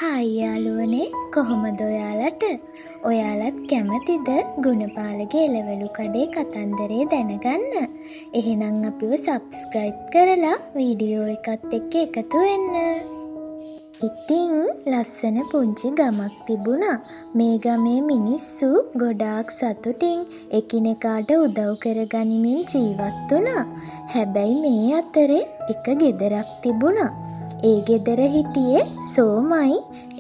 Hi යාළුවනේ කොහොමද ඔයාලට? ඔයාලත් කැමතිද ගුණපාලගේ එළවලු කඩේ කතන්දරේ දැනගන්න? එහෙනම් අපිව සබ්ස්ක්‍රයිබ් කරලා වීඩියෝ එකත් එක්ක එකතු වෙන්න. ඉතින් ලස්සන පුංචි ගමක් තිබුණා. මේ ගමේ මිනිස්සු ගොඩාක් සතුටින් එකිනෙකාට උදව් කරගනිමින් ජීවත් වුණා. හැබැයි මේ අතරේ එක ගෙදරක් තිබුණා. ඒ ගෙදර හිටියේ සෝමයි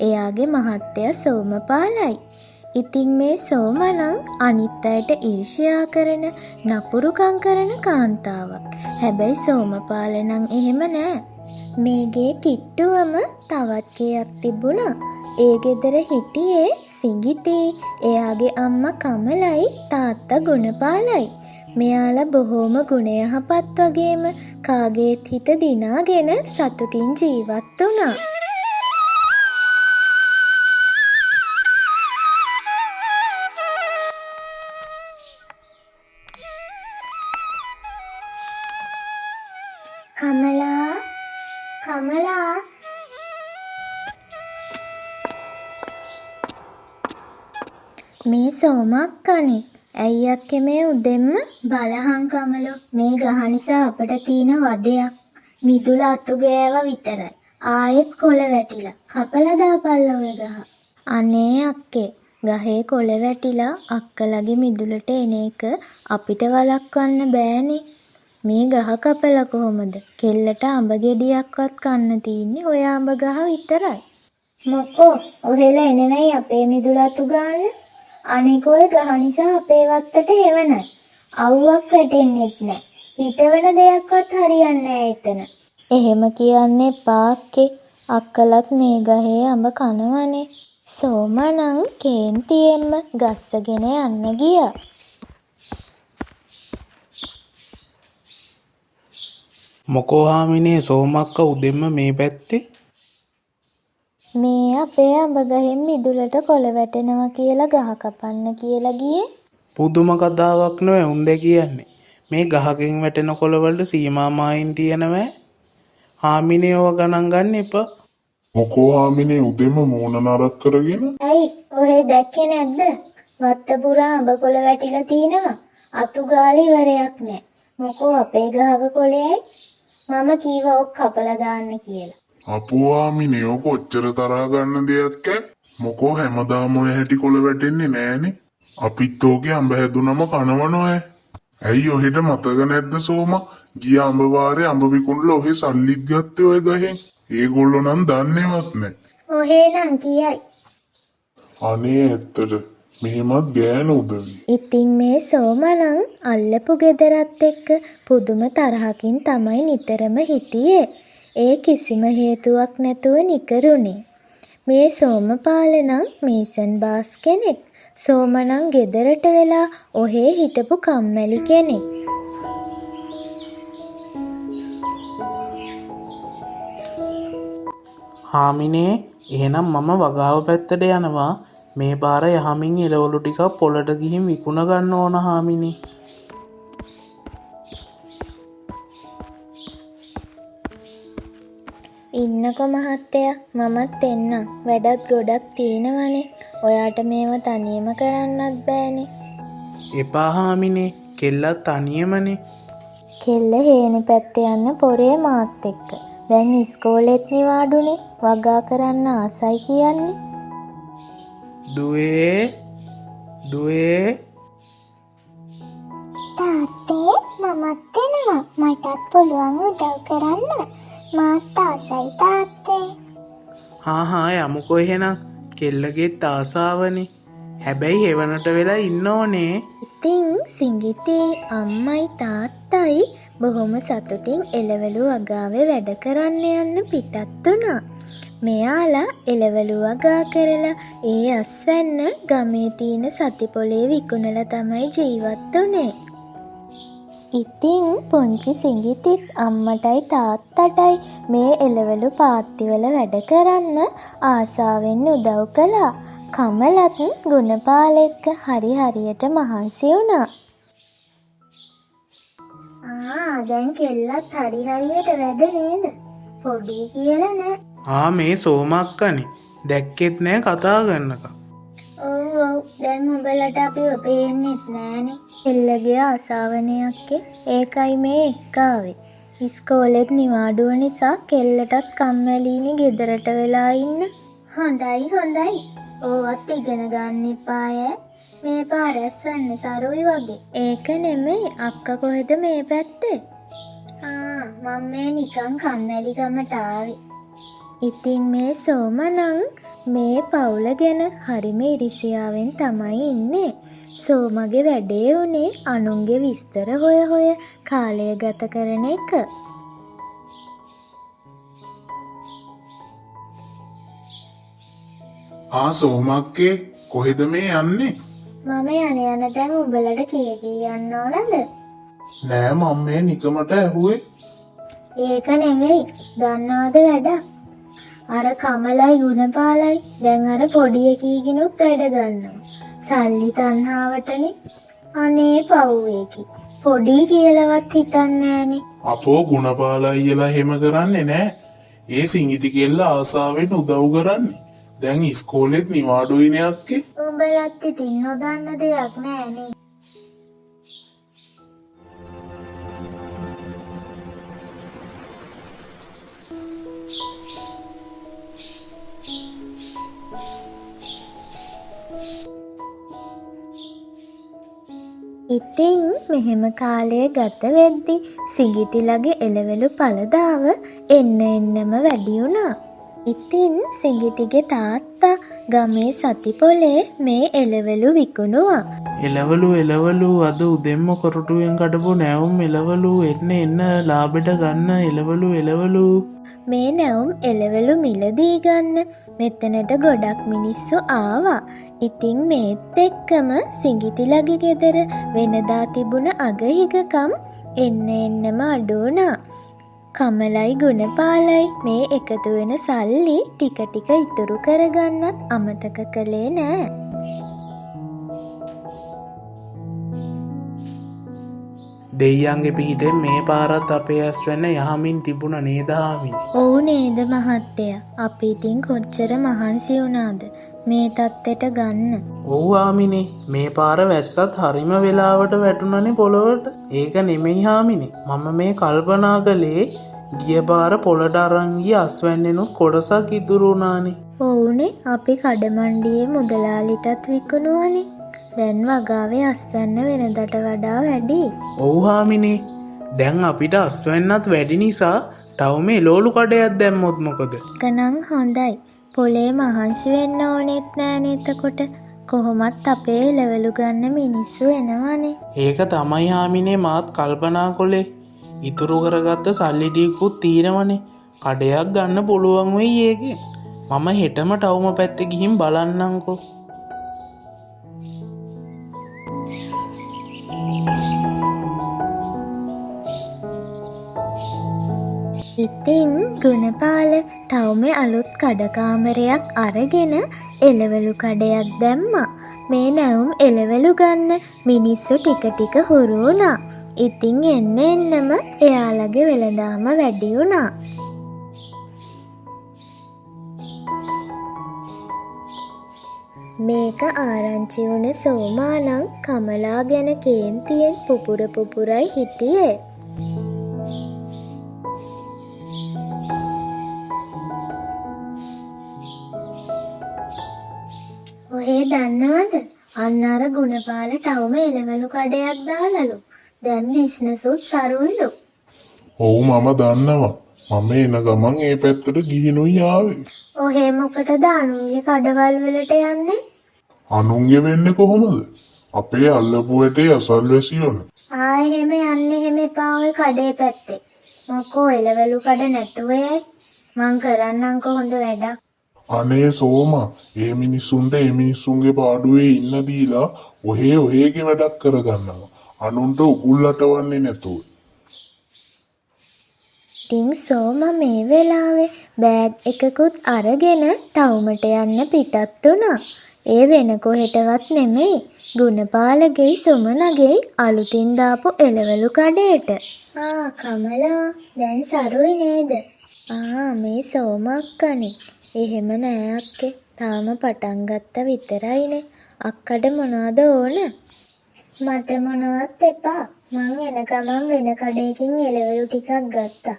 එයාගේ මහත්තයා සෝමපාලයි. ඉතින් මේ සෝමනම් අනිත් අයට ඊර්ෂ්‍යා කරන නපුරුකම් කරන කාන්තාවක්. හැබැයි සෝමපාල නම් එහෙම නෑ. මේ ගේ කිට්ටුවම තවත් ගෙයක් තිබුණා. ඒ ගෙදර හිටියේ සිඟිති, එයාගේ අම්මා කමලයි, තාත්තා ගුණපාලයි. මෙයාලා බොහෝම ගුණයහපත් වගේම කාගේත් හිත දිනාගෙන සතුටින් ජීවත් වුණා. කමලා මේ සෝමක්කනේ. ඇයි අක්කේ මේ උදෙන්ම බලහන් කමලෝ, මේ ගහ නිසා අපට තියෙන වදයක් මිදුල අතු ගෑවා විතරයි. ආයෙත් කොළ වැටිලා. කපලා දාපල්ලා ඔය ගහ. අනේ අක්කේ, ගහේ කොළ වැටිලා අක්කලගේ මිදුලට එන එක අපිට වළක්වන්න බෑනේ. මේ ගහ කපලා කොහොමද? කෙල්ලට අඹ ගෙඩියක්වත් කන්න තියෙන්නේ ඔය අඹ ගහ විතරයි. මොකෝ ඔහෙලා එනෙමයි අපේ මිදුල අතු ගන්න. අනික ඔය ගහ නිසා අපේ වත්තට එවනයි. අවුවක් වැටෙන්නෙත් නෑ. හිතවන දෙයක්වත් හරියන්නේ නෑ එතන. එහෙම කියන්න එපා අක්කේ. අක්කලත් මේ ගහේ අඹ කනවනේ. සෝමනම් කේන්තියෙන්ම ගස්සගෙන යන්න ගියා. මොකෝ හාමිනේ සෝමක්ක උදෙන්ම මේ පැත්තේ? මේ අපේ අඹ ගහෙන් මිදුලට කොළ වැටෙනවා කියලා ගහ කපන්න කියලා ගියේ. පුදුම කතාවක් නෙවෙයි උන්ද කියන්නේ. මේ ගහකින් වැටෙන කොළ වලට සීමා මායින් තියෙනවා. හාමිනේ ඔය ගණන් ගන්න එපා. මොකෝ හාමිනේ උදෙන්ම මූණ නරක් කරගෙන? ඇයි ඔහෙ දැක්කේ නැද්ද? වත්ත පුරා අඹ කොළ වැටිලා තිනවා. අතු ගාලා ඉවරයක් නෑ. මොකෝ අපේ ගහක කොළයයි මම කීවා ඔක් කපලා දාන්න කියලා. අපෝ හාමිනේ ඔක කොච්චර තරහා ගන්න දෙයක් ඈ? මොකෝ හැමදාම ඔය හැටි කොළ වැටෙන්නේ නෑනේ. අපිත් ඕකේ අඹ හැදුනම කනවනෝ. ඇයි ඔහෙට මතක නැද්ද සෝමා? ගිය අඹ වාරේ අඹ විකුණලා ඔහෙ සල්ලිත් ගත්තේ ඔය ගහෙන්. ඒගොල්ලෝ නම් දන්නේවත් නෑ. ඔහේ නම් කියයි. අනේ ඇත්තට මෙහෙමත් ගෑන උදවි. ඉතින් මේ සෝමනම් අල්ලපු ගෙදරත් එක්ක පුදුම තරහකින් තමයි නිතරම හිටියේ. ඒ කිසිම හේතුවක් නැතුව නිකරුණේ. මේ සෝමපාල නම් මේසන් බාස් කෙනෙක්. සෝමනම් ගෙදරට වෙලා ඔහේ හිටපු කම්මැලි කෙනෙක්. හාමිනේ එහෙනම් මම වගාව පැත්තට යනවා. මේ පාර යහමින් එළවලු ටිකක් පොළට ගිහින් විකුණ ගන්න ඕන හාමිනේ. ඉන්නකො මහත්තයා, මමත් එන්නම්. වැඩත් ගොඩක් තියෙනවනේ. ඔයාට මේව තනියම කරන්නත් බෑනේ. එපා හාමිනේ, කෙල්ලත් තනියමනේ. කෙල්ල හේනි පැත්තේ යන්න පොරේ මාත් එක්ක. දැන් ඉස්කෝලෙත් නිවාඩුනේ. වගා කරන්න ආසයි කියන්නේ. දුවේ තාත්තේ මමත් එනවා. මටත් පුළුවන් උදව් කරන්න. මාත් ආසයි තාත්තේ. හා යමුකෝ එහෙනම්. කෙල්ලගේත් ආසාවනේ. හැබැයි හෙවනට වෙලා ඉන්න ඕනේ. ඉතින් සිඟිති අම්මයි තාත්තයි බොහොම සතුටින් එළවලු වගාවේ වැඩ කරන්න යන්න පිටත් වුණා. මෙයාලා එළවලු වගා කරලා ඒ අස්වැන්න ගමේ තියෙන සතිපොලේ විකුණලා තමයි ජීවත් වුනේ. ඉතින් පුංචි සිඟිතිත් අම්මටයි තාත්තටයි මේ එළවලු පාත්තිවල වැඩ කරන්න ආසාවෙන් උදව් කළා. කමලත් ගුණපාල එක්ක හරියට මහන්සි වුණා. දැන් කෙල්ලත් හරියට වැඩ නේද? පොඩි කියලා නෑ. මේ සෝමක්කනේ. දැක්කෙත් නෑ කතා කරන්නකම්. ඔව් ඔව් දැන් උඹලට අපිව පේන්නෙත් නෑනේ. එල්ලගේ ආසාවනයක්කේ ඒකයි මේ එක්කාවේ. ඉස්කෝලෙත් නිවාඩුව නිසා කෙල්ලටත් කම්මැලීනේ ගෙදරට වෙලා ඉන්න. හොඳයි. ඕවත් ඉගෙන ගන්න එපාය. මේ පාර ඇස්සන්න සරුයි වගේ. ඒක නෙමෙයි අක්කා කොහෙද මේ පැත්තේ? මම මේ නිකන් කම්මැලිකමට ආවේ. ඉතින් මේ සෝමනං මේ පවුල ගැන හරිම ඉරිසියාවෙන් තමයි ඉන්නේ. සෝමගේ වැඩේ උනේ අනුන්ගේ විස්තර හොය කාලය ගත කරන එක. සෝමක්කේ කොහෙද මේ යන්නේ? මම යන තැන් උඹලට කී යන්න ඕනද? නෑ මම මේ නිකමට ඇහුවේ. ඒක නෙවෙයි. දන්නවද වැඩක්? අර කමලයි ගුණපාලයි දැන් අර පොඩි එකීගෙනුත් වැඩ ගන්නවා. සල්ලි තණ්හාවටනේ. අනේ පව්වේකි. පොඩි කියලාවත් හිතන්නේ නෑනේ. අපෝ ගුණපාලා අයියලා එහෙම කරන්නේ නෑ. ඒ සිංගිති කෙල්ල ආසාවෙන් උදව් කරන්නේ. දැන් ඉස්කෝලෙත් නිවාඩුයිනේ අක්කේ. උඹලත් ඉතින් නොදන්න දෙයක් නෑනේ. ඉතින් මෙහෙම කාලය ගත වෙද්දි සිඟිතිලගේ එළවලු පළදාව එන්නම වැඩි වුණා. ඉතින් සිඟිතිගේ තාත්තා ගමේ සතිපොලේ මේ එළවලු විකුණුවා. එලවලු අද උදෙන්ම කොරටුවෙන් කඩපු නැවුම් එලවලු එන්න ලාබෙට ගන්න එලවලු. මේ නැවුම් එළවලු මිලදී ගන්න මෙතනට ගොඩක් මිනිස්සු ආවා. ඉතින් මේත් එක්කම සිඟිතිලගේ ගෙදර වෙනදා තිබුණ අගහිගකම් එන්නම අඩු වුණා. කමලයි ගුණපාලයි මේ එකතු වෙන සල්ලි ටික ඉතුරු කරගන්නත් අමතක කළේ නෑ. දෙයියන්ගේ පිහිටෙන් මේ පාරත් අපේ ඇස් වෙන්න යහමින් තිබුණ නේද හාමිනේ? ඔව් නේද මහත්තයා. අපි ඉතින් කොච්චර මහන්සි වුණාද මේ තත්ත්වයට ගන්න. ඔව් හාමිනේ මේ පාර වැස්සත් හරිම වෙලාවට වැටුණනේ පොළොවට. ඒක නෙමෙයි හාමිනේ. මම මේ කල්පනා කළේ ගිය පාර පොළට අරන් ගිය අස්වැන්නෙනුත් කොටසක් ඉතුරු වුණානේ. ඔව්නේ අපි කඩමණ්ඩියේ මුදලාලිටත් විකුණුවනේ. දැන් වගාවේ අස්වැන්න වෙනදට වඩා වැඩි. ඔව් හාමිනේ. දැන් අපිට අස්වැන්නත් වැඩි නිසා තව මේ එළවලු කඩයක් දැම්මොත් මොකද? කනං හොඳයි. පොලේ මහන්සි වෙන්න ඕනෙත් නෑනේ එතකොට. කොහොමත් අපේ එළවලු ගන්න මිනිස්සු එනවනේ. ඒක තමයි හාමිනේ මාත් කල්පනා කොලේ. ඉතුරු කරගත්ත සල්ලි ටිකකුත් තියෙනවනේ. කඩයක් ගන්න පුළුවන් වෙයි ඒකේ. මම හෙටම ටවුම පැත්තේ ගිහින් බලන්නම්කෝ. ඉතින් ගුණපාල ටවුමේ අලුත් කඩකාමරයක් අරගෙන එළවලු කඩයක් දැම්මා. මේ නැවුම් එළවලු ගන්න මිනිස්සු ටික හුරු වුණා. ඉතින් එන්නම එයාලගේ වෙළඳාම වැඩි වුණා. මේක ආරංචි වුණ සෝමානම් කමලා ගැන කේන්තියෙන් පුපුරයි හිටියේ. ඔහේ දන්නවද? අන්න අර ගුණපාල ටවුම එළවලු කඩයක් දාලලු. දැන් බිස්නසුත් සරුයිලු. ඔව් මම දන්නවා. මම එන ගමන් ඒ පැත්තට ගිහිනුයි ආවේ. ඔහේ මොකටද අනුන්ගේ කඩවල් වලට යන්නේ? අනුන්ගේ වෙන්නේ කොහොමද? අපේ අල්ලපු වැටේ අසල්වැසියෝනේ. එහෙම යන්නේ එහෙම එපා ඔය කඩේ පැත්තේ. මොකෝ එළවලු කඩ නැතුව යයි. මං කරන්නම්කෝ හොඳ වැඩක්. අනේ සෝමා, ඒ මිනිස්සුන්ට ඒ මිනිස්සුන්ගේ පාඩුවේ ඉන්න දීලා ඔහේගේ වැඩක් කරගන්නවා. අනුන්ට උගුල් අටවන්නේ නැතුව. ඉතින් සෝම මේ වෙලාවේ බෑග් එකකුත් අරගෙන ටවුමට යන්න පිටත් වුණා. ඒ වෙන කොහෙටවත් නෙමෙයි ගුණපාලගේ සුමනගේ අලුතින් දාපු එළවලු කඩේට. කමලා දැන් සරුයි නේද? මේ සෝම අක්කනේ. එහෙම නෑ අක්කේ. තාම පටන් ගත්ත විතරයිනේ. අක්කට මොනවද ඕන? මට මොනවත් එපා. මං එන ගමන් වෙන කඩේකින් එළවලු ටිකක් ගත්තා.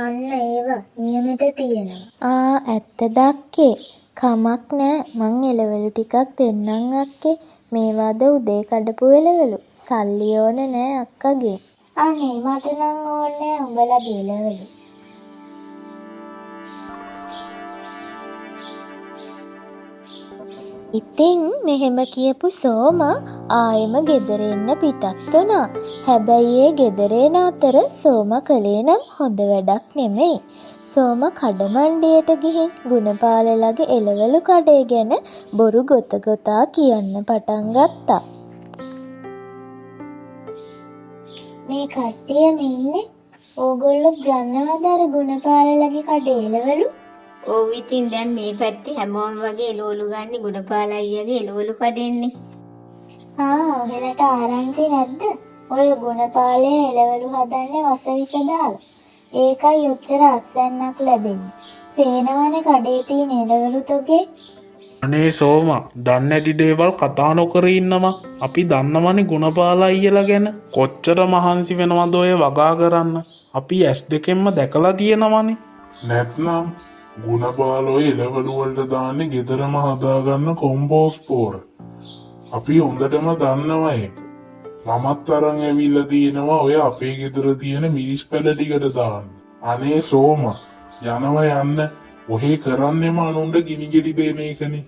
අන්න ඒවා නියමෙට තියෙනවා. ඇත්තද අක්කේ? කමක් නෑ. මං එළවලු ටිකක් දෙන්නම් අක්කේ. මේවාද උදේ කඩපු එළවලු. සල්ලි ඕන නෑ අක්කගේ. අනේ මට නම් ඕනේ උඹලගේ එළවලු. ඉතින් මෙහෙම කියපු සෝමා ආයෙම ගෙදර එන්න පිටත් වුණා. හැබැයි ඒ ගෙදර එන අතර සෝමා කළේ නම් හොඳ වැඩක් නෙමෙයි. සෝමා කඩමණ්ඩියට ගිහින් ගුණපාලලගේ එළවලු කඩේ ගැන බොරු ගොතා කියන්න පටන් ගත්තා. මේ කට්ටියම ඉන්නේ. ඕගොල්ලෝ ගන්නවද අර ගුණපාලලගේ කඩේ එළවලු? ඔව් ඉතින් දැන් මේ පැත්තේ හැමෝම වගේ එළවලු ගන්නේ ගුණපාල අයියාගේ එළවලු කඩෙන්නේ. ඔහෙලට ආරංචි නැද්ද? ඔය ගුණපාලේ එළවලු හදන්නේ වසවිස දාලා. ඒකයි ඔච්චර අස්වැන්නක් ලැබෙන්නේ. පේනවනේ කඩේ තියෙන එළවලු තොගේ. අනේ සෝමා දන්නේ නැති දේවල් කතා නොකර ඉන්නවා. අපි දන්නවනේ ගුණපාල අයියලා ගැන. කොච්චර මහන්සි වෙනවද ඔය වගා කරන්න. අපි S2කින්ම දැකලා තියෙනවනේ. නැත්නම් ගුණපාලෝ එළවලු වලට දාන්නේ ගෙදරම හදාගන්න කොම්පෝස්ට් පොර. අපි හොඳටම දන්නවා ඒක. මමත් අරන් ඇවිල්ලා තියෙනවා ඔය අපේ ගෙදර තියෙන මිරිස් පැල ටිකට දාන්න. අනේ සෝමා යනවා යන්න. ඔහේ කරන්නේම අනුන්ට ගිනි ගෙඩි දෙන එකනේ.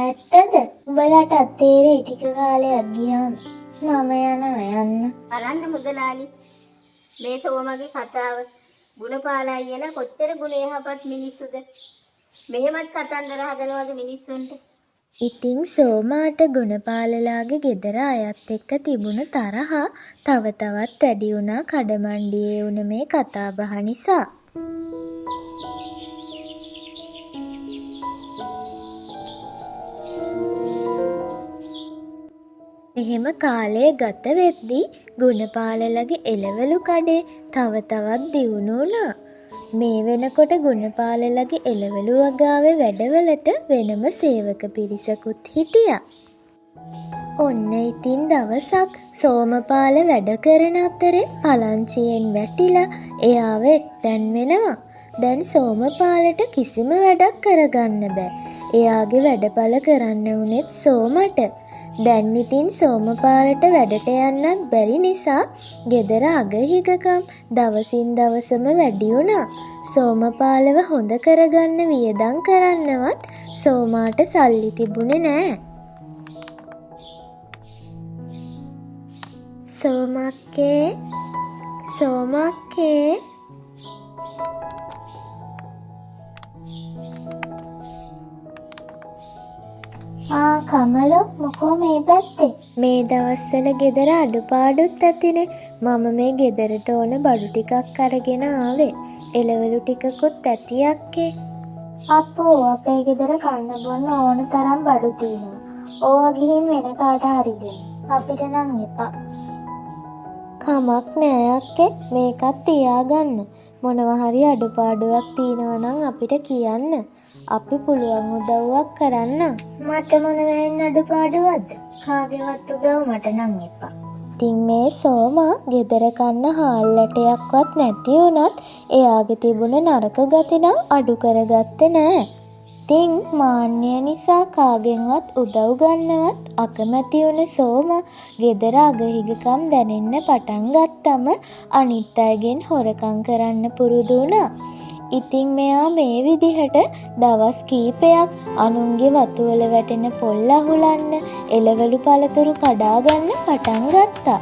ඇත්තද? උඹලට තේරෙයි ටික කාලයක් ගියාම. මම යනවා යන්න. බලන්න මුදලාලි මේ සෝමගේ කතාව. ගුණපාල අයියලා කොච්චර ගුණ යහපත් මිනිස්සුද. මෙහෙමත් කතන්දර හදනවද මිනිස්සුන්ට. ඉතින් සෝමාට ගුණපාලලාගේ ගෙදර අයත් එක්ක තිබුණු තරහ තව තවත් වැඩි වුණා කඩමණ්ඩියේ වුණ මේ කතාබහ නිසා. එහෙම කාලය ගත වෙද්දී ගුණපාලලගේ එළවලු කඩේ තව තවත් දියුණු වුණා. මේ වෙනකොට ගුණපාලලගේ එළවලු වගාවේ වැඩවලට වෙනම සේවක පිරිසකුත් හිටියා. ඔන්න ඉතින් දවසක් සෝමපාල වැඩ කරන අතරේ පලංචියෙන් වැටිලා එයාව එක්තැන් වෙනවා. දැන් සෝමපාලට කිසිම වැඩක් කරගන්න බෑ. එයාගේ වැඩපල කරන්න වුණෙත් සෝමට. දැන් ඉතින් සෝමපාලට වැඩට යන්නත් බැරි නිසා ගෙදර අගහිගකම් දවසින් දවසම වැඩි වුණා. සෝමපාලව හොඳ කරගන්න වියදම් කරන්නවත් සෝමාට සල්ලි තිබුණේ නෑ. සෝමක්කේ කමලෝ මොකෝ මේ පැත්තේ? මේ දවස්වල ගෙදර අඩුපාඩුත් ඇතිනේ. මම මේ ගෙදරට ඕන බඩු ටිකක් අරගෙන ආවේ. එළවලු ටිකකුත් ඇති අක්කේ. අපෝ අපේ ගෙදර කන්න බොන්න ඕන තරම් බඩු තියෙනවා. ඕවා ගිහින් වෙන කාට හරි දෙන්න. අපිට නම් එපා. කමක් නෑ අක්කේ. මේකත් තියාගන්න. මොනවා හරි අඩුපාඩුවක් තියෙනවා නම් අපිට කියන්න. අපි පුළුවන් උදව්වක් කරන්න. මට මොන වෙන්න අඩුපාඩුවක්ද? කාගේවත් උදව් මට නම් එපා. ඉතින් මේ සෝමා ගෙදර කන්න හාල්ලටයක්වත් නැති වුණත් එයාගේ තිබුණ නරක ගති නම් අඩු කරගත්තේ නෑ. ඉතින් මාන්නය නිසා කාගෙන්වත් උදව් ගන්නවත් අකමැති වුණ සෝමා ගෙදර අගහිගකම් දැනෙන්න පටන් ගත්තම අනිත් අයගෙන් හොරකම් කරන්න පුරුදු වුණා. ඉතින් මෙයා මේ විදිහට දවස් කීපයක් අනුන්ගේ වතුවල වැටෙන පොල් අහුලන්න, එළවලු පළතුරු කඩා ගන්න පටන් ගත්තා.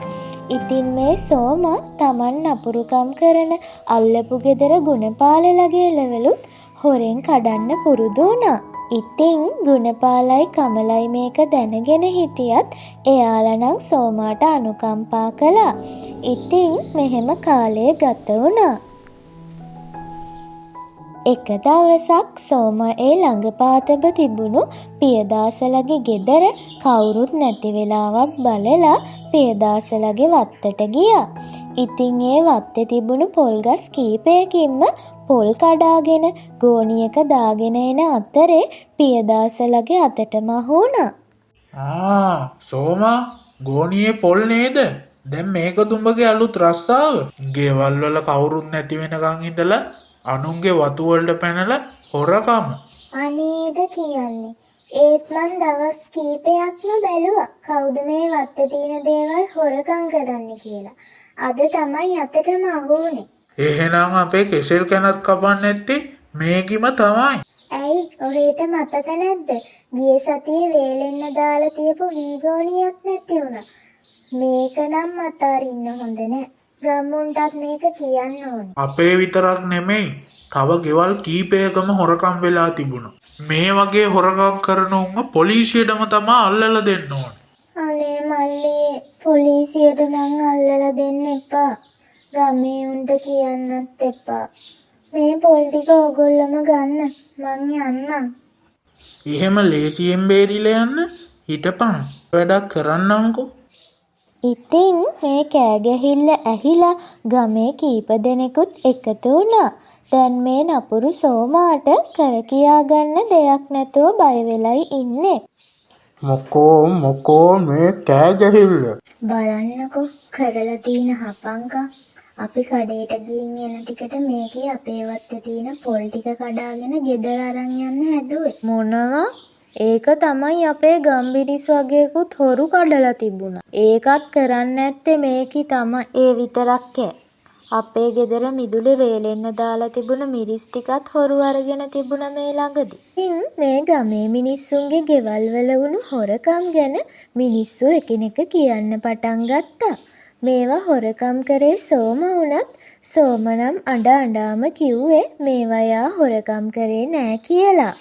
ඉතින් මේ සෝමා Taman නපුරුකම් කරන අල්ලපු ගෙදර ගුණපාලලගේ එළවලුත් හොරෙන් කඩන්න පුරුදු වුණා. ඉතින් ගුණපාලයි කමලයි මේක දැනගෙන හිටියත් එයාලා නම් සෝමාට අනුකම්පා කළා. ඉතින් මෙහෙම කාලය ගත වුණා. එක දවසක් සෝමා ඒ ළඟපාතම තිබුණු පියදාසලගේ ගෙදර කවුරුත් නැති වෙලාවක් බලලා පියදාසලගේ වත්තට ගියා. ඉතින් ඒ වත්තේ තිබුණු පොල්ගස් කීපයකින්ම පොල් කඩාගෙන ගෝනියක දාගෙන එන අතරේ පියදාසලගේ අතට මහුණා. සෝමා ගෝනියේ පොල් නේද? දැන් මේක දුඹගේ අලුත් රස්සාව. ගෙවල් වල කවුරුත් නැති වෙනකන් ඉඳලා අනුන්ගේ වතු වලට පැනලා හොරකම. අනේද කියන්නේ. ඒත් මං දවස් කීපයක්ම බැලුවා කවුද මේ වත්තේ තියෙන දේවල් හොරකම් කරන්න කියලා. අද තමයි අතටම අහුනේ. එහෙනම් අපේ කෙසෙල් කැනත් කපන්න නැත්තේ මේකිම තමයි. ඇයි ඔහෙට මතක නැද්ද? ගිය සතියේ වේලෙන්න දාලා තියපු වීගෝනියක් නැති වුණා. මේක නම් අතාරින්න හොඳ නෑ. ගම්මුන්ටත් මේක කියන්න ඕනේ. අපේ විතරක් නෙමෙයි තව ගෙවල් කීපයකම හොරකම් වෙලා තිබුණා. මේ වගේ හොරකම් කරන උන්ව පොලිසියටම තමයි අල්ලලා දෙන්න ඕනේ. අනේ මල්ලී පොලිසියට නම් අල්ලලා දෙන්න එපා. ගමේ උන්ට කියන්නත් එපා. මේ පොල් ටික ඕගොල්ලොම ගන්න. මං යන්නම්. එහෙම ලේසියෙන් බේරිලා යන්න හිටපන්. වැඩක් කරන්නම්කෝ. ඉතින් මේ කෑගැහිල්ල ඇහිලා ගමේ කීප දෙනෙකුත් එකතු වුණා. දැන් මේ නපුරු සෝමාට කර කියා ගන්න දෙයක් නැතුව බය වෙලයි ඉන්නේ. මොකෝ මේ කෑගැහිල්ල? බලන්නකෝ කරලා තියෙන හපංකම්. අපි කඩේට ගිහින් එන ටිකට මේකේ අපේ වත්තේ තියෙන පොල් ටික කඩාගෙන ගෙදර අරන් යන්න හැදුවේ. මොනවා? ඒක තමයි අපේ ගම්බිරිස් වගේකුත් හොරු කඩලා තිබුණා. ඒකත් කරන්න නැත්තේ මේකි තමයි. ඒ විතරක් ඈ. අපේ ගෙදර මිදුලේ වේලෙන්න දාලා තිබුණ මිරිස් ටිකත් හොරු අරගෙන තිබුණා මේ ළඟදී. ඉතින් මේ ගමේ මිනිස්සුන්ගේ ගෙවල් වල වුණු හොරකම් ගැන මිනිස්සු එකිනෙක කියන්න පටන් ගත්තා. මේවා හොරකම් කරේ සෝම වුණත් සෝම නම් අඬාම කිව්වේ මේවා යා හොරකම් කරේ නෑ කියලා.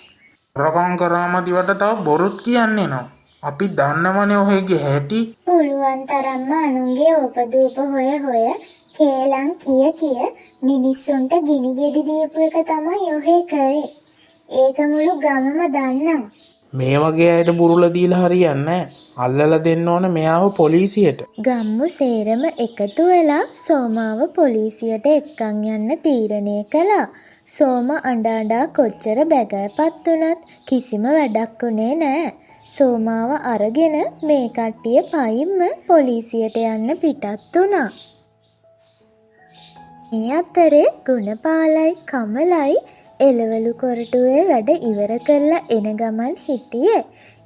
හොරකම් කරාම දිවට තව බොරුත් කියන්නේ නෝ. අපි දන්නවනේ ඔහෙගේ හැටි. පුළුවන් තරම්ම අනුන්ගේ ඕපදූප හොය කේලම් කිය මිනිස්සුන්ට ගිනි ගෙඩි දීපු එක තමයි ඔහේ කරේ. ඒක මුළු ගමම දන්නවා. මේ වගේ අයට බුරුල දීලා හරියන්නේ නැහැ. අල්ලලා දෙන්න ඕන මෙයාව පොලිසියට. ගම්මු සේරම එකතු වෙලා සෝමාව පොලිසියට එක්කන් යන්න තීරණය කළා. සෝම අඬා කොච්චර බැගෑපත් වුණත් කිසිම වැඩක් උනේ නෑ. සෝමාව අරගෙන මේ කට්ටිය පයින්ම පොලිසියට යන්න පිටත් වුණා. මේ අතරේ ගුණපාලයි කමලයි එළවලු කොරටුවේ වැඩ ඉවර කරලා එන ගමන් හිටියේ.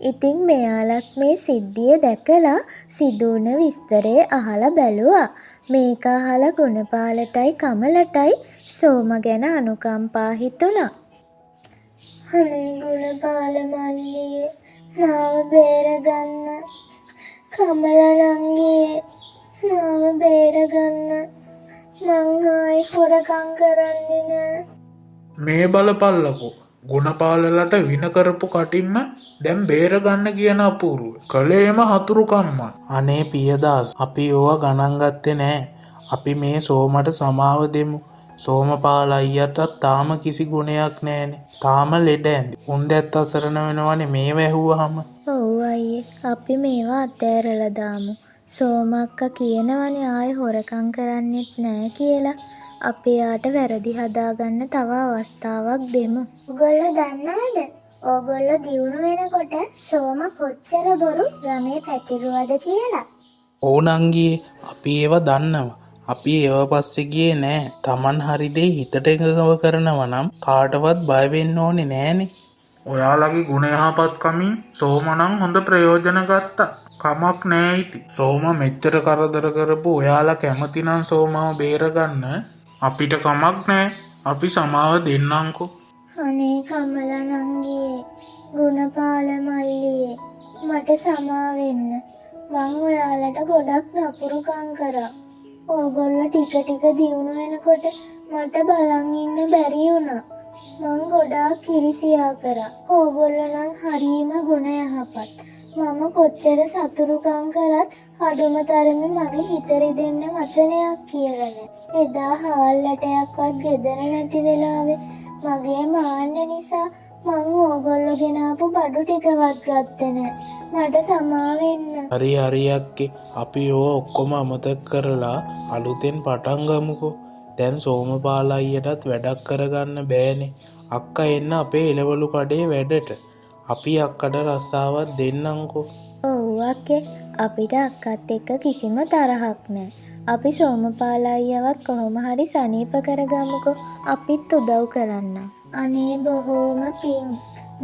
ඉතින් මෙයාලත් මේ සිද්ධිය දැකලා සිදුවුන විස්තරේ අහලා බැලුවා. මේක අහලා ගුණපාලටයි කමලටයි සෝම ගැන අනුකම්පා හිතුණා. අනේ ගුණපාල මල්ලියේ මාව බේරගන්න. කමල නංගියේ මාව බේරගන්න. මං ආයි හොරකම් කරන්නේ නෑ. මේ බලපල්ලකෝ ගුණපාලලට වින කරපු කටින්ම දැන් බේර ගන්න කියන අපූර්ව. කලේම හතුරුකම්මයි. අනේ පියදාස් අපි ඕවා ගණන් ගත්තේ නෑ. අපි මේ සෝමට සමාව දෙමු. සෝමපාල අයියටත් තාම කිසි ගුණයක් නෑනේ. තාම ලෙඩ ඇඳි. උන්දැත් අසරණ වෙනවනේ මේව ඇහුවාම. ඔව් අයියේ අපි මේවා අතෑරලා දාමු. සෝමක්කා කියනවනේ ආයේ හොරකම් කරන්නෙත් නෑ කියලා. අපි යාට වැරදි හදාගන්න තව අවස්ථාවක් දෙමු. ඔයගොල්ලෝ දන්නවද? ඕගොල්ලෝ දියුණු වෙනකොට සෝම කොච්චර බොරු ගමේ පැතිරුවද කියලා? ඔව් නංගියේ අපි ඒව දන්නවා. අපි ඒව පස්සේ ගියේ නෑ. Taman හරි දෙයි හිතට එකඟව කරනවා නම් කාටවත් බය වෙන්න ඕනේ නෑනේ. ඔයාලගේ ගුණ යහපත්කමින් සෝම නම් හොඳ ප්‍රයෝජන ගත්තා. කමක් නෑ ඉතින්. සෝම මෙච්චර කරදර කරපු ඔයාලා කැමති නම් සෝමව බේරගන්න අපිට කමක් නෑ. අපි සමාව දෙන්නම්කෝ. අනේ කමල නංගියේ ගුණපාල මල්ලියේ මට සමා වෙන්න. මං ඔයාලට ගොඩක් නපුරුකම් කරා. ඕගොල්ලෝ ටික දියුණු වෙනකොට මට බලන් ඉන්න බැරි වුණා. මං ගොඩාක් කිරිසියා කරා. ඕගොල්ලෝ නම් හරීම ගුණ යහපත්. මම කොච්චර සතුරුකම් කරත් අඩුම තරමේ මගේ හිත රිදෙන්න වචනයක් කියලා නෑ. එදා හාල්ලටයක්වත් ගෙදර නැති වෙලාවේ මගේ මාන්න නිසා මං ඕගොල්ලෝ ගෙනාපු බඩු ටිකවත් ගත්තේ නෑ. මට සමා වෙන්න. හරි අක්කේ අපි ඕවා ඔක්කොම අමතක කරලා අලුතෙන් පටන් ගමුකෝ. දැන් සෝමපාල අයියටත් වැඩක් කරගන්න බෑනේ. අක්කා එන්න අපේ එළවලු කඩේ වැඩට. අපි අක්කට රස්සාවක් දෙන්නම්කෝ. ඔව් අක්කේ අපිට අක්කත් එක්ක කිසිම තරහක් නෑ. අපි සෝමපාල අයියවත් කොහොම හරි සනීප කරගමුකෝ. අපිත් උදව් කරන්න. අනේ බොහෝම පිං.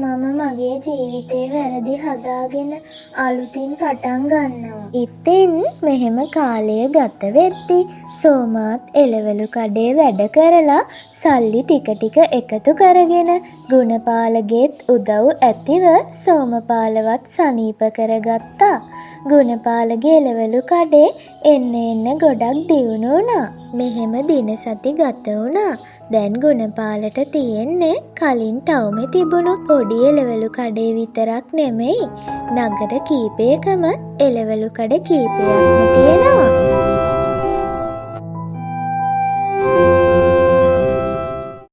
මම මගේ ජීවිතේ වැරදි හදාගෙන අලුතින් පටන් ගන්නවා. ඉතින් මෙහෙම කාලය ගත වෙද්දි සෝමාත් එළවලු කඩේ වැඩ කරලා සල්ලි ටික ටික එකතු කරගෙන ගුණපාලගේත් උදව් ඇතිව සෝමපාලවත් සනීප කරගත්තා. ගුණපාලගේ එළවලු කඩේ එන්න ගොඩක් දියුණු වුණා. මෙහෙම දින සති ගත වුණා. දැන් ගුණපාලට තියෙන්නේ කලින් ටවුමේ තිබුණු පොඩි එළවලු කඩේ විතරක් නෙමෙයි, නගර කීපයකම එළවලු කඩ කීපයක්ම තියෙනවා.